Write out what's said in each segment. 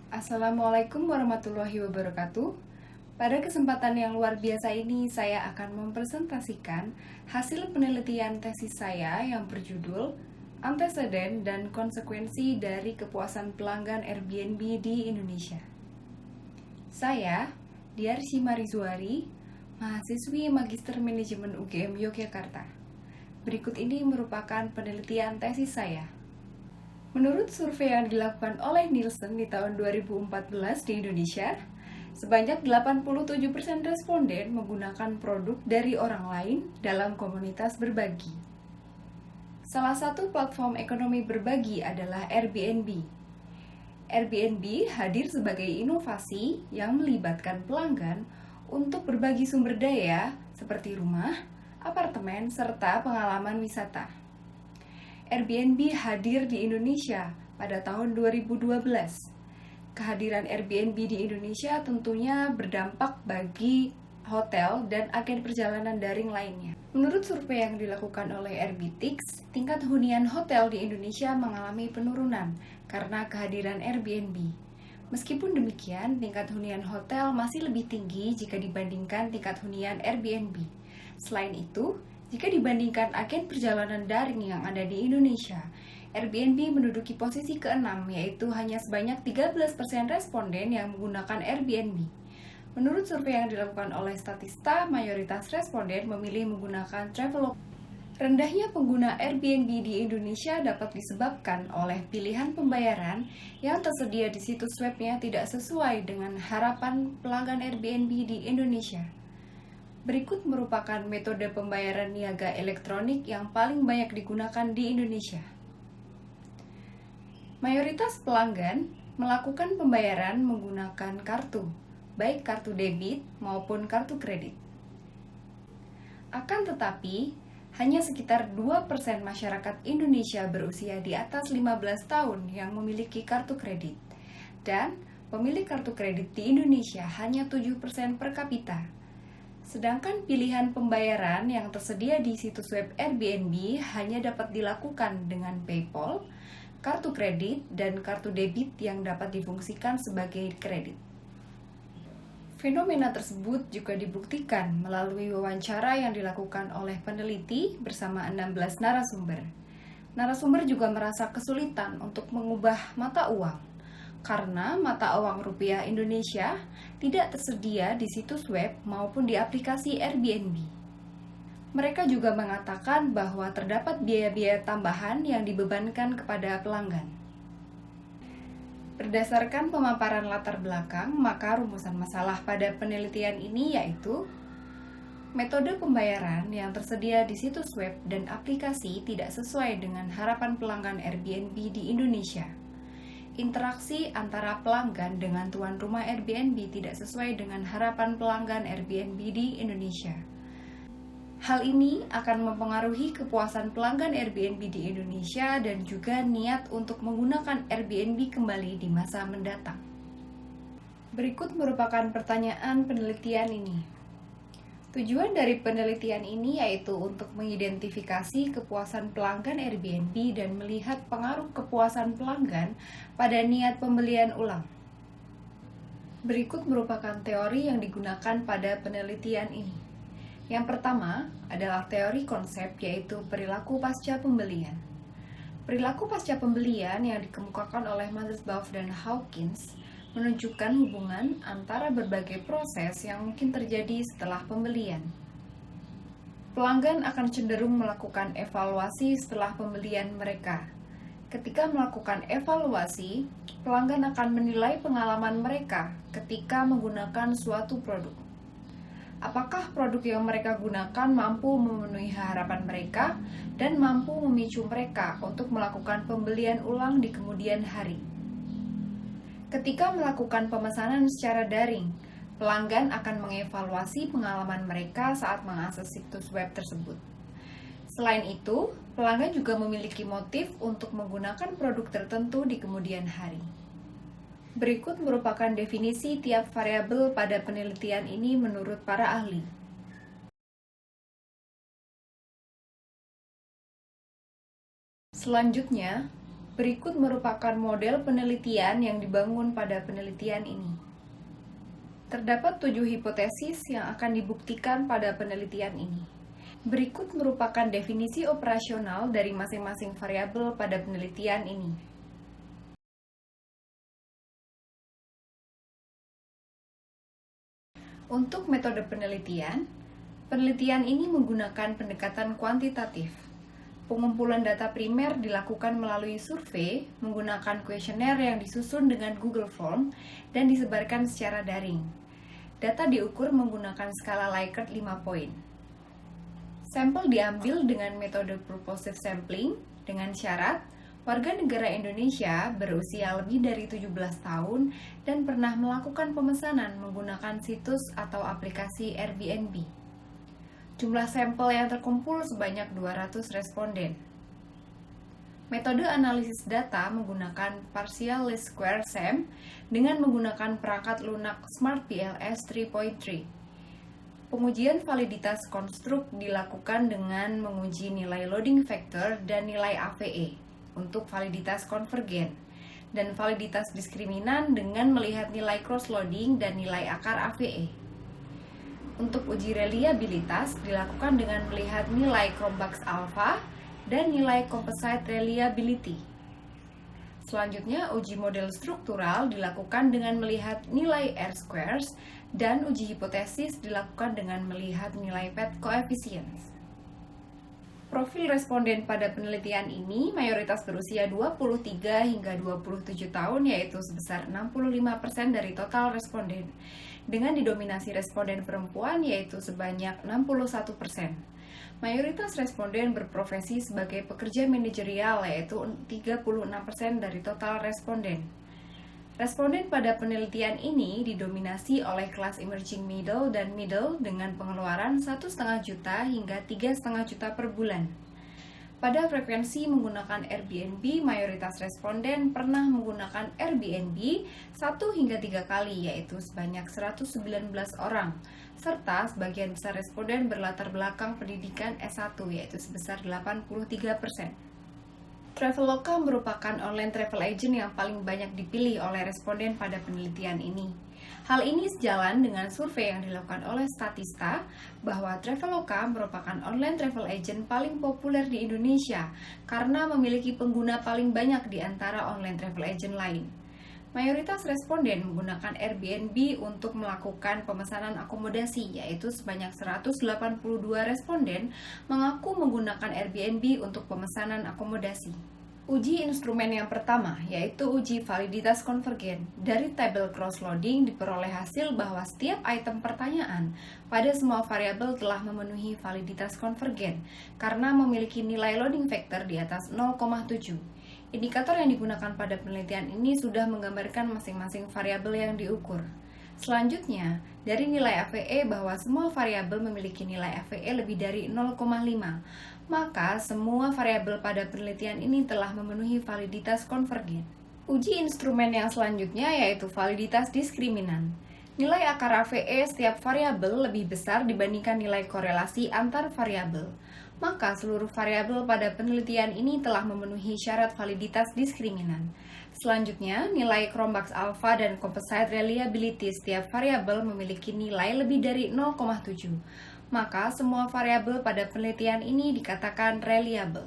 Assalamualaikum warahmatullahi wabarakatuh. Pada kesempatan yang luar biasa ini, saya akan mempresentasikan hasil penelitian tesis saya yang berjudul Anteseden dan Konsekuensi dari Kepuasan Pelanggan Airbnb di Indonesia. Saya, Diarsi Marizuari, mahasiswi Magister Manajemen UGM Yogyakarta. Berikut ini merupakan penelitian tesis saya. Menurut survei yang dilakukan oleh Nielsen di tahun 2014 di Indonesia, sebanyak 87% responden menggunakan produk dari orang lain dalam komunitas berbagi. Salah satu platform ekonomi berbagi adalah Airbnb. Airbnb hadir sebagai inovasi yang melibatkan pelanggan untuk berbagi sumber daya seperti rumah, apartemen, serta pengalaman wisata. Airbnb hadir di Indonesia pada tahun 2012. Kehadiran Airbnb di Indonesia tentunya berdampak bagi hotel dan agen perjalanan daring lainnya. Menurut survei yang dilakukan oleh Airbitix, tingkat hunian hotel di Indonesia mengalami penurunan karena kehadiran Airbnb. Meskipun demikian, tingkat hunian hotel masih lebih tinggi jika dibandingkan tingkat hunian Airbnb. Selain itu, jika dibandingkan agen perjalanan daring yang ada di Indonesia, Airbnb menduduki posisi ke-6, yaitu hanya sebanyak 13% responden yang menggunakan Airbnb. Menurut survei yang dilakukan oleh Statista, mayoritas responden memilih menggunakan Traveloka. Rendahnya pengguna Airbnb di Indonesia dapat disebabkan oleh pilihan pembayaran yang tersedia di situs webnya tidak sesuai dengan harapan pelanggan Airbnb di Indonesia. Berikut merupakan metode pembayaran niaga elektronik yang paling banyak digunakan di Indonesia. Mayoritas pelanggan melakukan pembayaran menggunakan kartu, baik kartu debit maupun kartu kredit. Akan tetapi, hanya sekitar 2% masyarakat Indonesia berusia di atas 15 tahun yang memiliki kartu kredit. Dan pemilik kartu kredit di Indonesia hanya 7% per kapita. Sedangkan pilihan pembayaran yang tersedia di situs web Airbnb hanya dapat dilakukan dengan PayPal, kartu kredit, dan kartu debit yang dapat difungsikan sebagai kredit. Fenomena tersebut juga dibuktikan melalui wawancara yang dilakukan oleh peneliti bersama 16 narasumber. Narasumber juga merasa kesulitan untuk mengubah mata uang, karena mata uang rupiah Indonesia tidak tersedia di situs web maupun di aplikasi Airbnb. Mereka juga mengatakan bahwa terdapat biaya-biaya tambahan yang dibebankan kepada pelanggan. Berdasarkan pemaparan latar belakang, maka rumusan masalah pada penelitian ini yaitu metode pembayaran yang tersedia di situs web dan aplikasi tidak sesuai dengan harapan pelanggan Airbnb di Indonesia. Interaksi antara pelanggan dengan tuan rumah Airbnb tidak sesuai dengan harapan pelanggan Airbnb di Indonesia. Hal ini akan mempengaruhi kepuasan pelanggan Airbnb di Indonesia dan juga niat untuk menggunakan Airbnb kembali di masa mendatang. Berikut merupakan pertanyaan penelitian ini. Tujuan dari penelitian ini yaitu untuk mengidentifikasi kepuasan pelanggan Airbnb dan melihat pengaruh kepuasan pelanggan pada niat pembelian ulang. Berikut merupakan teori yang digunakan pada penelitian ini. Yang pertama adalah teori konsep, yaitu perilaku pasca pembelian. Perilaku pasca pembelian yang dikemukakan oleh Mothersbaugh dan Hawkins menunjukkan hubungan antara berbagai proses yang mungkin terjadi setelah pembelian. Pelanggan akan cenderung melakukan evaluasi setelah pembelian mereka. Ketika melakukan evaluasi, pelanggan akan menilai pengalaman mereka ketika menggunakan suatu produk. Apakah produk yang mereka gunakan mampu memenuhi harapan mereka dan mampu memicu mereka untuk melakukan pembelian ulang di kemudian hari. Ketika melakukan pemesanan secara daring, pelanggan akan mengevaluasi pengalaman mereka saat mengakses situs web tersebut. Selain itu, pelanggan juga memiliki motif untuk menggunakan produk tertentu di kemudian hari. Berikut merupakan definisi tiap variabel pada penelitian ini menurut para ahli. Selanjutnya, Berikut merupakan model penelitian yang dibangun pada penelitian ini. Terdapat 7 hipotesis yang akan dibuktikan pada penelitian ini. Berikut merupakan definisi operasional dari masing-masing variabel pada penelitian ini. Untuk metode penelitian ini menggunakan pendekatan kuantitatif. Pengumpulan data primer dilakukan melalui survei menggunakan kuesioner yang disusun dengan Google Form dan disebarkan secara daring. Data diukur menggunakan skala Likert 5 poin. Sampel diambil dengan metode purposive sampling dengan syarat warga negara Indonesia berusia lebih dari 17 tahun dan pernah melakukan pemesanan menggunakan situs atau aplikasi Airbnb. Jumlah sampel yang terkumpul sebanyak 200 responden. Metode analisis data menggunakan partial least square SEM dengan menggunakan perangkat lunak Smart PLS 3.3. Pengujian validitas konstruk dilakukan dengan menguji nilai loading factor dan nilai AVE untuk validitas konvergen, dan validitas diskriminan dengan melihat nilai cross-loading dan nilai akar AVE. Untuk uji reliabilitas dilakukan dengan melihat nilai Cronbach's alpha dan nilai composite reliability. Selanjutnya, uji model struktural dilakukan dengan melihat nilai R-squares dan uji hipotesis dilakukan dengan melihat nilai PET coefficients. Profil responden pada penelitian ini mayoritas berusia 23 hingga 27 tahun, yaitu sebesar 65% dari total responden, dengan didominasi responden perempuan yaitu sebanyak 61%. Mayoritas responden berprofesi sebagai pekerja manajerial yaitu 36% dari total responden. Responden pada penelitian ini didominasi oleh kelas emerging middle dan middle dengan pengeluaran 1,5 juta hingga 3,5 juta per bulan. Pada frekuensi menggunakan Airbnb, mayoritas responden pernah menggunakan Airbnb 1 hingga 3 kali, yaitu sebanyak 119 orang, serta sebagian besar responden berlatar belakang pendidikan S1, yaitu sebesar 83%. Traveloka merupakan online travel agent yang paling banyak dipilih oleh responden pada penelitian ini. Hal ini sejalan dengan survei yang dilakukan oleh Statista bahwa Traveloka merupakan online travel agent paling populer di Indonesia karena memiliki pengguna paling banyak di antara online travel agent lain. Mayoritas responden menggunakan Airbnb untuk melakukan pemesanan akomodasi, yaitu sebanyak 182 responden mengaku menggunakan Airbnb untuk pemesanan akomodasi. Uji instrumen yang pertama, yaitu uji validitas konvergen. Dari tabel cross-loading diperoleh hasil bahwa setiap item pertanyaan pada semua variabel telah memenuhi validitas konvergen karena memiliki nilai loading factor di atas 0,7. Indikator yang digunakan pada penelitian ini sudah menggambarkan masing-masing variabel yang diukur. Selanjutnya, dari nilai AVE bahwa semua variabel memiliki nilai AVE lebih dari 0,5, maka semua variabel pada penelitian ini telah memenuhi validitas konvergen. Uji instrumen yang selanjutnya yaitu validitas diskriminan. Nilai akar AVE setiap variabel lebih besar dibandingkan nilai korelasi antar variabel. Maka seluruh variabel pada penelitian ini telah memenuhi syarat validitas diskriminan. Selanjutnya, nilai Cronbach's alpha dan composite reliability setiap variabel memiliki nilai lebih dari 0,7. Maka semua variabel pada penelitian ini dikatakan reliable.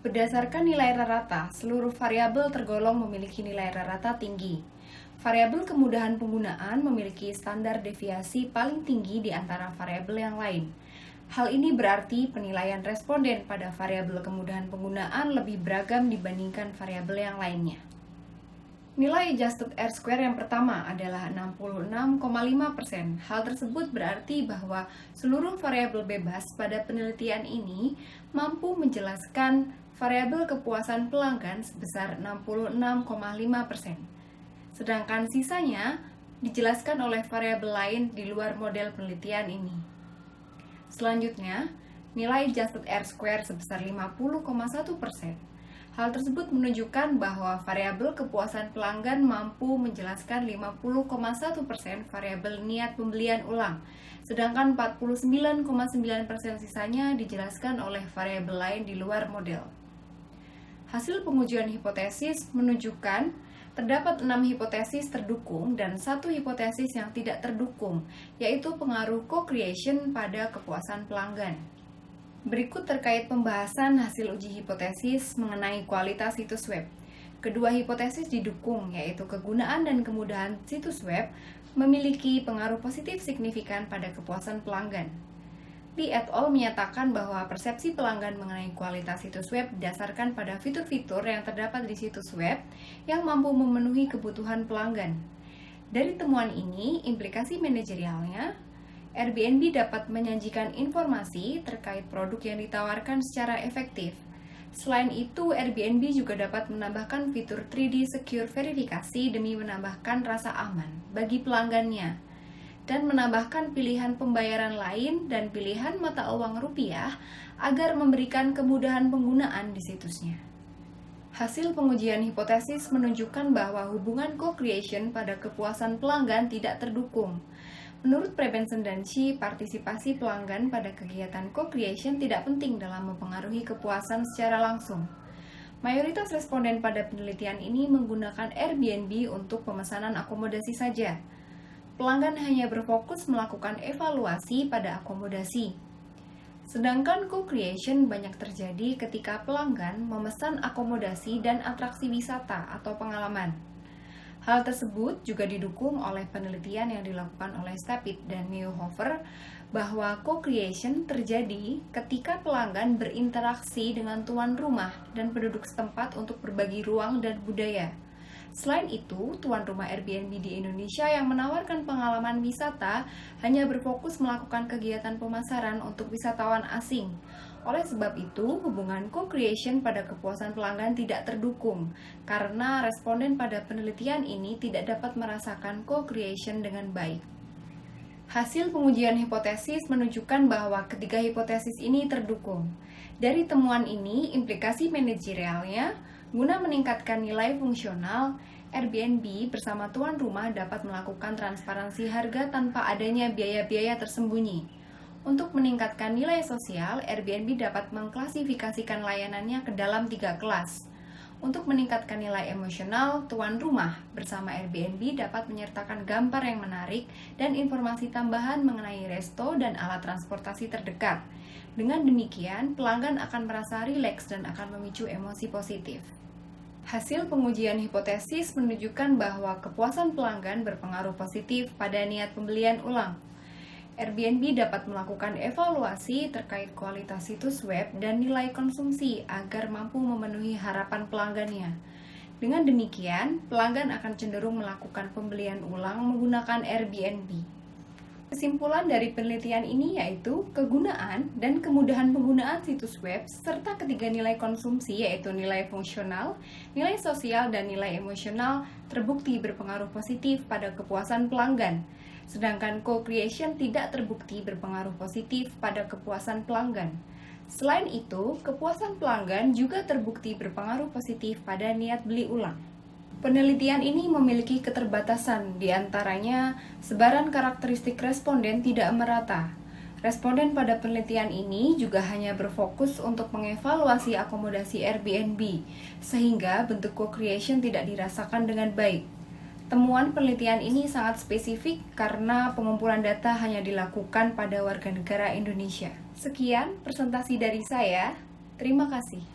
Berdasarkan nilai rata-rata, seluruh variabel tergolong memiliki nilai rata-rata tinggi. Variabel kemudahan penggunaan memiliki standar deviasi paling tinggi di antara variabel yang lain. Hal ini berarti penilaian responden pada variabel kemudahan penggunaan lebih beragam dibandingkan variabel yang lainnya. Nilai adjusted R-square yang pertama adalah 66,5%. Hal tersebut berarti bahwa seluruh variabel bebas pada penelitian ini mampu menjelaskan variabel kepuasan pelanggan sebesar 66,5%. Sedangkan sisanya dijelaskan oleh variabel lain di luar model penelitian ini. Selanjutnya, nilai adjusted R-square sebesar 50,1%. Hal tersebut menunjukkan bahwa variabel kepuasan pelanggan mampu menjelaskan 50,1% variabel niat pembelian ulang, sedangkan 49,9% sisanya dijelaskan oleh variabel lain di luar model. Hasil pengujian hipotesis menunjukkan terdapat 6 hipotesis terdukung dan 1 hipotesis yang tidak terdukung, yaitu pengaruh co-creation pada kepuasan pelanggan. Berikut terkait pembahasan hasil uji hipotesis mengenai kualitas situs web. Kedua hipotesis didukung, yaitu kegunaan dan kemudahan situs web memiliki pengaruh positif signifikan pada kepuasan pelanggan. Lee et al. Menyatakan bahwa persepsi pelanggan mengenai kualitas situs web didasarkan pada fitur-fitur yang terdapat di situs web yang mampu memenuhi kebutuhan pelanggan. Dari temuan ini, implikasi manajerialnya, Airbnb dapat menyajikan informasi terkait produk yang ditawarkan secara efektif. Selain itu, Airbnb juga dapat menambahkan fitur 3D Secure verifikasi demi menambahkan rasa aman bagi pelanggannya, dan menambahkan pilihan pembayaran lain dan pilihan mata uang rupiah agar memberikan kemudahan penggunaan di situsnya. Hasil pengujian hipotesis menunjukkan bahwa hubungan co-creation pada kepuasan pelanggan tidak terdukung. Menurut Prebenson dan Shi, partisipasi pelanggan pada kegiatan co-creation tidak penting dalam mempengaruhi kepuasan secara langsung. Mayoritas responden pada penelitian ini menggunakan Airbnb untuk pemesanan akomodasi saja. Pelanggan hanya berfokus melakukan evaluasi pada akomodasi. Sedangkan co-creation banyak terjadi ketika pelanggan memesan akomodasi dan atraksi wisata atau pengalaman. Hal tersebut juga didukung oleh penelitian yang dilakukan oleh Stapit dan Neuhofer bahwa co-creation terjadi ketika pelanggan berinteraksi dengan tuan rumah dan penduduk setempat untuk berbagi ruang dan budaya. Selain itu, tuan rumah Airbnb di Indonesia yang menawarkan pengalaman wisata hanya berfokus melakukan kegiatan pemasaran untuk wisatawan asing. Oleh sebab itu, hubungan co-creation pada kepuasan pelanggan tidak terdukung, karena responden pada penelitian ini tidak dapat merasakan co-creation dengan baik. Hasil pengujian hipotesis menunjukkan bahwa ketiga hipotesis ini terdukung. Dari temuan ini, implikasi manajerialnya, guna meningkatkan nilai fungsional, Airbnb bersama tuan rumah dapat melakukan transparansi harga tanpa adanya biaya-biaya tersembunyi. Untuk meningkatkan nilai sosial, Airbnb dapat mengklasifikasikan layanannya ke dalam 3 kelas. Untuk meningkatkan nilai emosional, tuan rumah bersama Airbnb dapat menyertakan gambar yang menarik dan informasi tambahan mengenai resto dan alat transportasi terdekat. Dengan demikian, pelanggan akan merasa rileks dan akan memicu emosi positif. Hasil pengujian hipotesis menunjukkan bahwa kepuasan pelanggan berpengaruh positif pada niat pembelian ulang. Airbnb dapat melakukan evaluasi terkait kualitas situs web dan nilai konsumsi agar mampu memenuhi harapan pelanggannya. Dengan demikian, pelanggan akan cenderung melakukan pembelian ulang menggunakan Airbnb. Kesimpulan dari penelitian ini yaitu kegunaan dan kemudahan penggunaan situs web serta ketiga nilai konsumsi yaitu nilai fungsional, nilai sosial, dan nilai emosional terbukti berpengaruh positif pada kepuasan pelanggan. Sedangkan co-creation tidak terbukti berpengaruh positif pada kepuasan pelanggan. Selain itu, kepuasan pelanggan juga terbukti berpengaruh positif pada niat beli ulang. Penelitian ini memiliki keterbatasan, di antaranya sebaran karakteristik responden tidak merata. Responden pada penelitian ini juga hanya berfokus untuk mengevaluasi akomodasi Airbnb, sehingga bentuk co-creation tidak dirasakan dengan baik. Temuan penelitian ini sangat spesifik karena pengumpulan data hanya dilakukan pada warga negara Indonesia. Sekian presentasi dari saya. Terima kasih.